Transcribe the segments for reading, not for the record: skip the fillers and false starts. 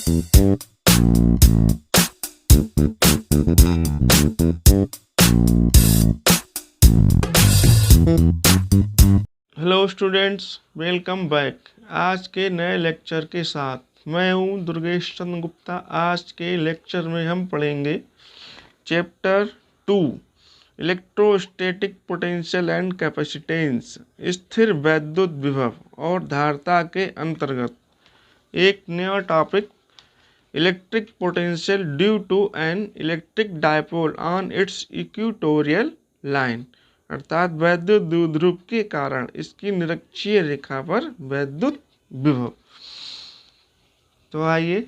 Hello students, welcome back. आज के नए लेक्चर के साथ मैं हूं दुर्गेश चंद्र गुप्ता। आज के लेक्चर में हम पढ़ेंगे chapter 2 electrostatic potential and capacitance, स्थिर वैद्युत विभव और धारिता के अंतर्गत एक नया topic, electric potential due to an electric dipole on its equatorial line, अर्थात वैद्युत द्विध्रुव के कारण इसकी निरक्षीय रेखा पर वैद्युत विभव। तो आइए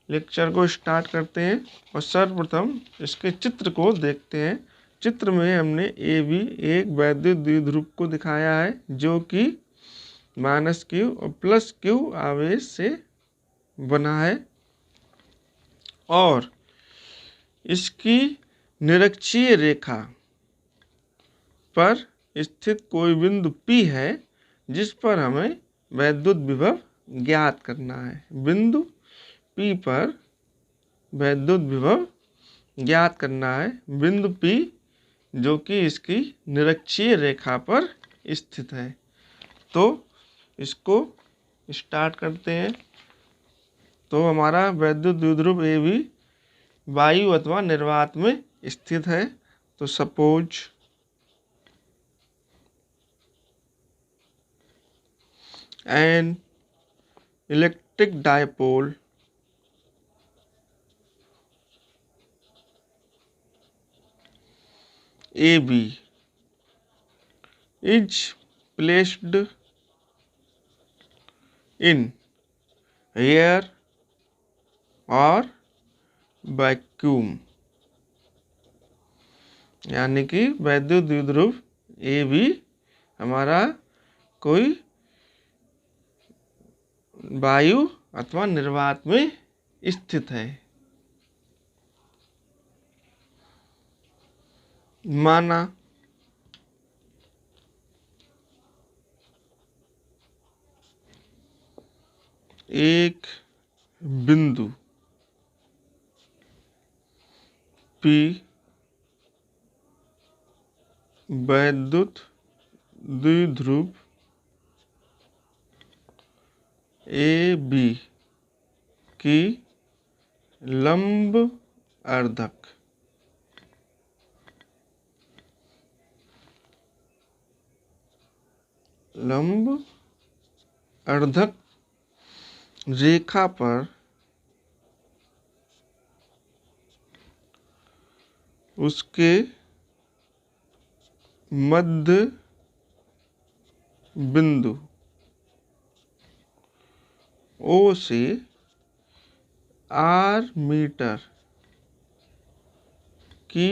लेक्चर को स्टार्ट करते हैं और सर्वप्रथम इसके चित्र को देखते हैं। चित्र में हमने ए बी एक वैद्युत द्विध्रुव को दिखाया है जो कि -q और +q आवेश से बना है और इसकी निरक्षीय रेखा पर स्थित कोई बिंदु P है जिस पर हमें वैद्युत विभव ज्ञात करना है। बिंदु P पर वैद्युत विभव ज्ञात करना है। बिंदु P जो कि इसकी निरक्षीय रेखा पर स्थित है। तो इसको स्टार्ट करते हैं। तो हमारा वैद्युत द्विध्रुव AB वायु अथवा निर्वात में स्थित है। तो suppose an electric dipole AB is placed in air or vacuum, यानी कि वैद्युत द्विध्रुव AB हमारा कोई वायु अथवा निर्वात में स्थित है। माना एक बिंदु P वैद्युत द्विध्रुव AB की लंब अर्धक रेखा पर उसके मध्य बिंदु O से R मीटर की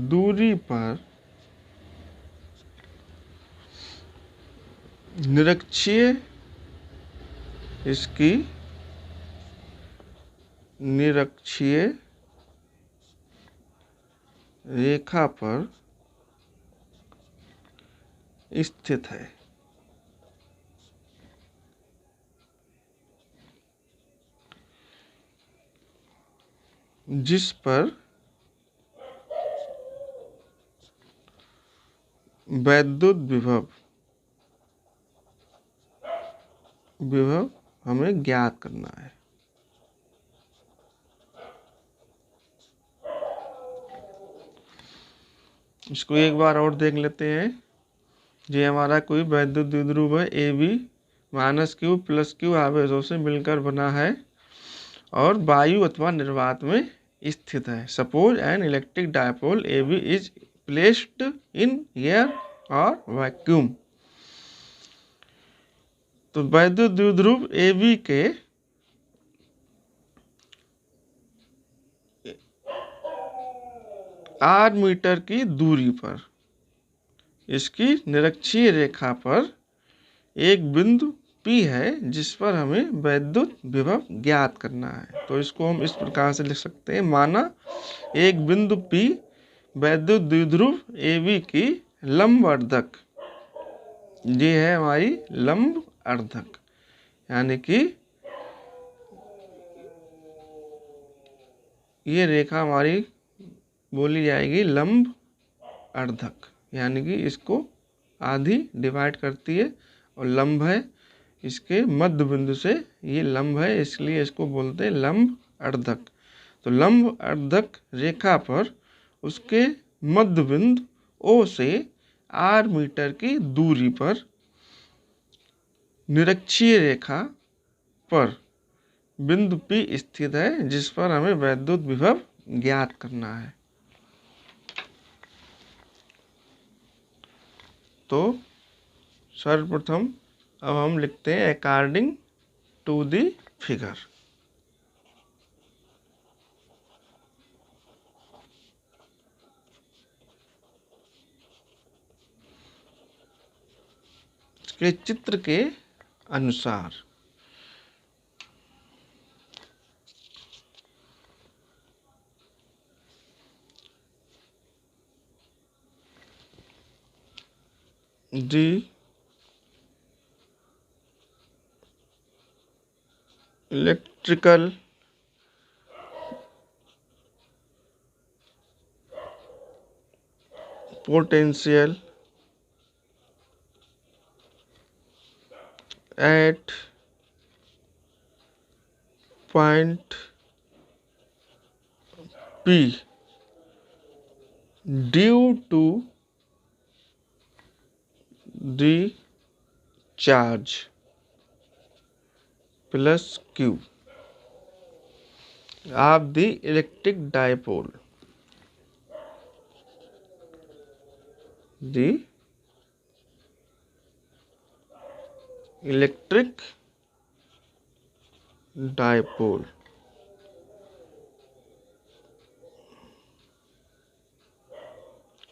दूरी पर इसकी निरक्षीय रेखा पर स्थित है। जिस पर वैद्युत विभव हमें ज्ञात करना है। इसको एक बार और देख लेते हैं। ये हमारा कोई वैद्युत द्विध्रुव है AB -q +q आवेशों से मिलकर बना है और वायु अथवा निर्वात में स्थित है। Suppose N electric dipole AB is placed in air और वैक्यूम। तो वैद्युत द्विध्रुव AB के R मीटर की दूरी पर इसकी निरक्षीय रेखा पर एक बिंदु P है जिस पर हमें वैद्युत विभव ज्ञात करना है। तो इसको हम इस प्रकार से लिख सकते हैं। माना एक बिंदु P वैद्युत द्विध्रुव AB की लंब अर्धक, ये है हमारी लंब अर्धक, यानी कि ये रेखा हमारी बोली जाएगी लंब अर्धक, यानी कि इसको आधी डिवाइड करती है और लंब है इसके मध्य बिंदु से, ये लंब है इसलिए इसको बोलते हैं लंब अर्धक। तो लंब अर्धक रेखा पर उसके मध्य बिंदु O से r मीटर की दूरी पर निरक्षीय रेखा पर बिंदु P स्थित है, जिस पर हमें वैद्युत विभव ज्ञात करना है। तो सर्वप्रथम अब हम लिखते हैं अकॉर्डिंग टू द फिगर। इसके चित्र के अनुसार the electrical potential at point P due to the charge plus Q of the electric dipole. The electric dipole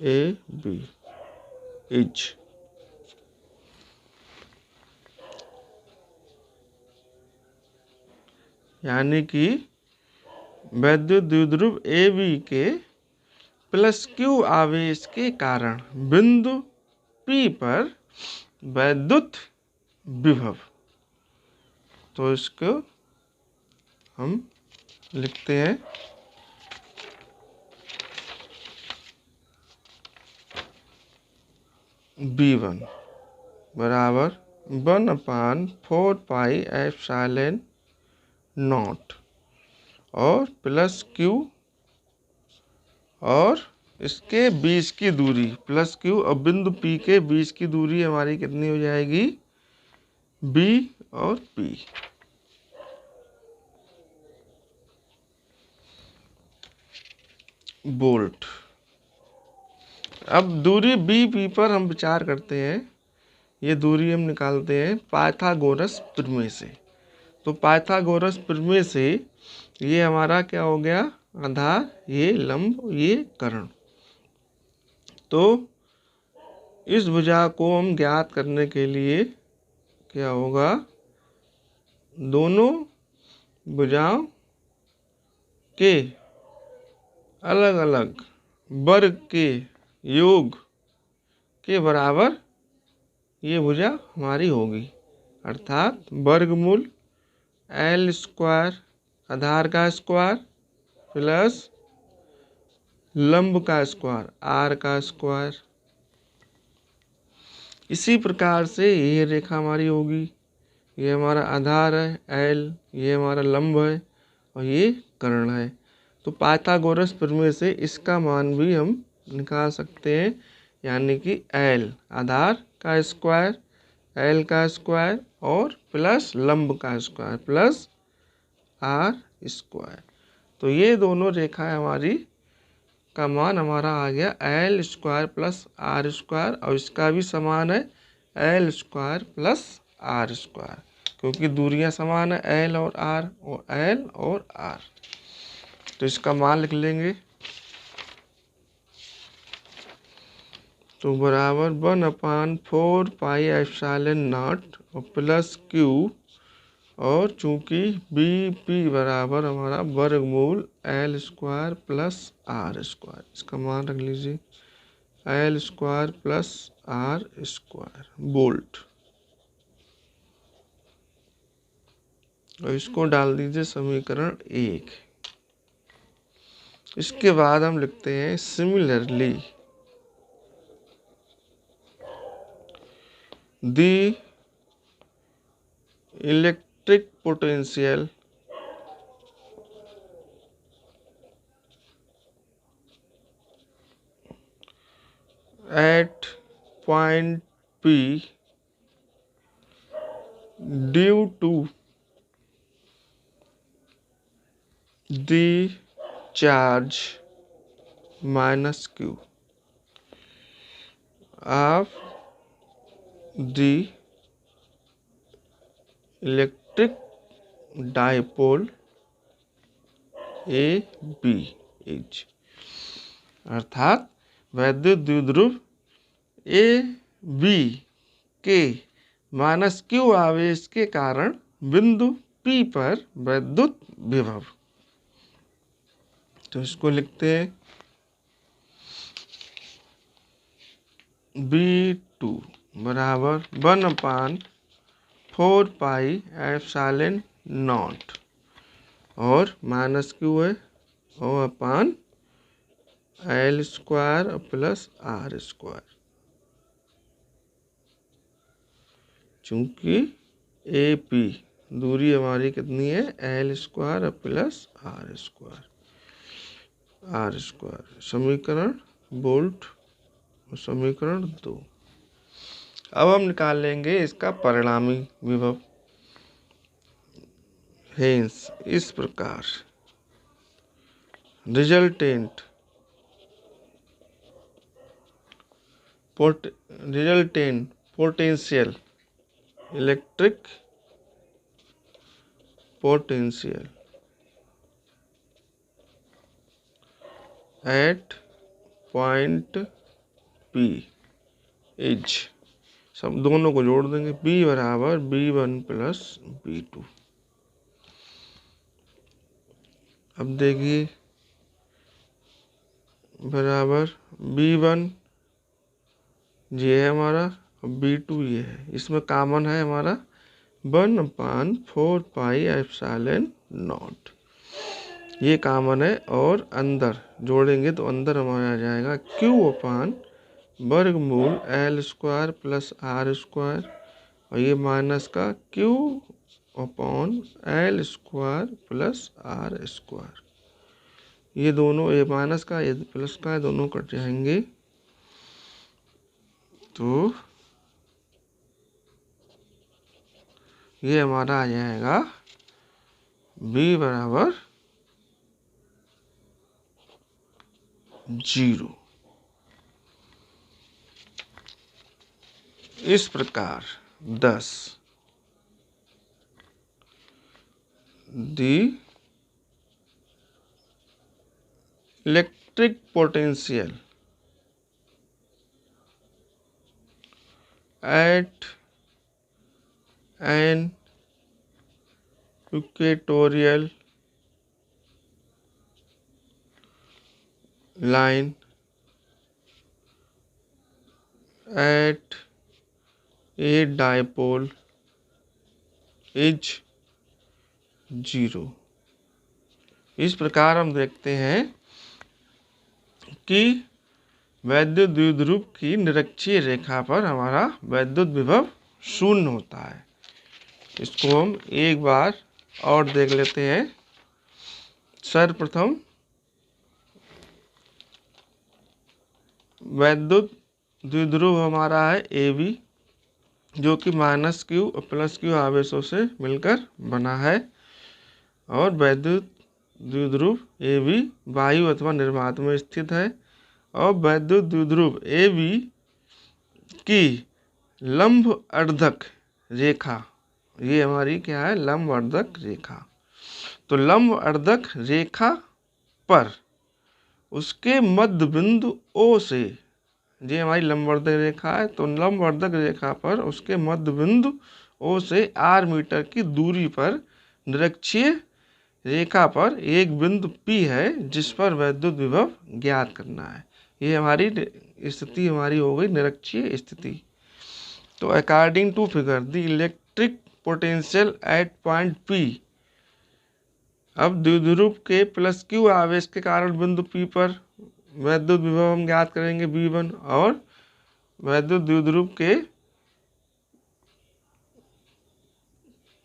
AB is यानी कि वैद्युत द्विध्रुव AB के प्लस Q आवेश के कारण बिंदु P पर वैद्युत विभव। तो इसको हम लिखते हैं V1 बराबर 1/4 पाई एप्सिलॉन नॉट और प्लस Q और इसके बीच की दूरी प्लस Q और बिंदु P के बीच की दूरी हमारी कितनी हो जाएगी B और P। वोल्ट। अब दूरी B पर हम विचार करते हैं, ये दूरी हम निकालते हैं पाइथागोरस प्रमेय से। तो पाइथागोरस प्रमेय से ये हमारा क्या हो गया आधार, ये लंब, ये कर्ण। तो इस भुजा को हम ज्ञात करने के लिए क्या होगा, दोनों भुजाओं के अलग अलग वर्ग के योग के बराबर ये भुजा हमारी होगी, अर्थात वर्गमूल L स्क्वायर आधार का स्क्वायर प्लस लंब का स्क्वायर R का स्क्वायर। इसी प्रकार से ये रेखा हमारी होगी, ये हमारा आधार है L, ये हमारा लंब है और ये कर्ण है। तो पाइथागोरस प्रमेय से इसका मान भी हम निकाल सकते हैं, यानी कि L आधार का स्क्वायर, L का स्क्वायर और प्लस लंब का स्क्वायर प्लस R स्क्वायर। तो ये दोनों रेखाएं हमारी का मान हमारा आ गया L square plus R square और इसका भी समान है L square plus R square, क्योंकि दूरियां समान है L और L और R। तो इसका मान लिख लेंगे, तो बराबर 1/4 पाई एप्सिलॉन नॉट और प्लस Q और चूंकि BP बराबर हमारा वर्गमूल L square plus R square, इसका मान रख लीजिए L square plus R square volt. और इसको डाल दीजिए समीकरण 1। इसके बाद हम लिखते हैं similarly the electric potential at point P due to the charge minus Q of the electric dipole AB is, अर्थात वैद्युत द्विध्रुव ए बी के माइनस क्यू आवेश के कारण बिंदु P पर वैद्युत विभव। तो इसको लिखते हैं B2 बराबर 1/4πε0 और माइनस क्यू है L² प्लस R²। चूंकि AP दूरी हमारी कितनी है L² प्लस R²। समीकरण वोल्ट समीकरण 2। अब हम निकाल लेंगे इसका परिणामी विभव। हेंस इस प्रकार resultant potential electric potential at point P is, सब दोनों को जोड़ देंगे, B बराबर B1 प्लस B2। अब देखिए बराबर B1 ये है हमारा और B2 ये है, इसमें कॉमन है हमारा 1/4πε0 ये कॉमन है, और अंदर जोड़ेंगे तो अंदर हमारा आ जाएगा Q/वर्गमूल L² प्लस R², और ये माइनस का Q/L² प्लस R²। ये दोनों, ये माइनस का ये प्लस का, दोनों कट जाएंगे। तो ये हमारा आ जाएगा B बराबर 0। इस प्रकार 10 the electric potential at an equatorial line at a dipole is 0। इस प्रकार हम देखते हैं कि वैद्युत द्विध्रुव की निरक्षीय रेखा पर हमारा वैद्युत विभव शून्य होता है। इसको हम एक बार और देख लेते हैं। सर्वप्रथम वैद्युत द्विध्रुव हमारा है AB, जो कि माइनस Q और प्लस Q आवेशों से मिलकर बना है, और वैद्युत द्विध्रुव AB वायु अथवा निर्वात में स्थित है, और वैद्युत द्विध्रुव AB की लंब अर्धक रेखा, ये हमारी क्या है लंब अर्धक रेखा। तो लंब अर्धक रेखा पर उसके मध्य बिंदु O से, ये हमारी लंबवर्धक रेखा है, तो लंबवर्धक रेखा पर उसके मध्य बिंदु O से R मीटर की दूरी पर निरक्षीय रेखा पर एक बिंदु P है, जिस पर वैद्युत विभव ज्ञात करना है। ये हमारी स्थिति हमारी हो गई निरक्षीय स्थिति। तो according to figure the electric potential at point P अब द्विध्रुव के प्लस क्यू आवेश के कारण बिंदु P पर वैद्युत विभव हम ज्ञात करेंगे V1 और वैद्युत द्विध्रुव के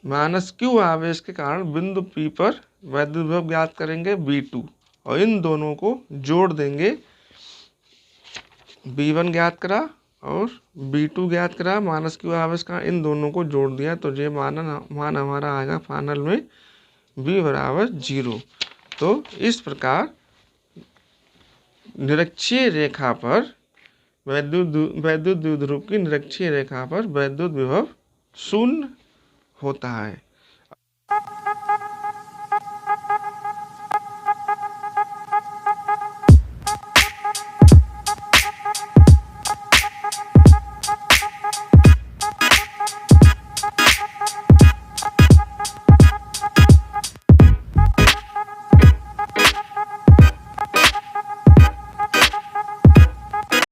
माइनस क्यू आवेश के कारण बिंदु P पर वैद्युत विभव ज्ञात करेंगे V2 और इन दोनों को जोड़ देंगे। V1 ज्ञात करा और V2 ज्ञात करा, माइनस क्यू आवेश का इन दोनों को जोड़ दिया तो ये मान हमारा आएगा फाइनल में V बराबर 0। तो इस प्रकार निरक्षीय रेखा पर वैद्युत द्विध्रुव की निरक्षीय रेखा पर वैद्युत विभव शून्य होता है।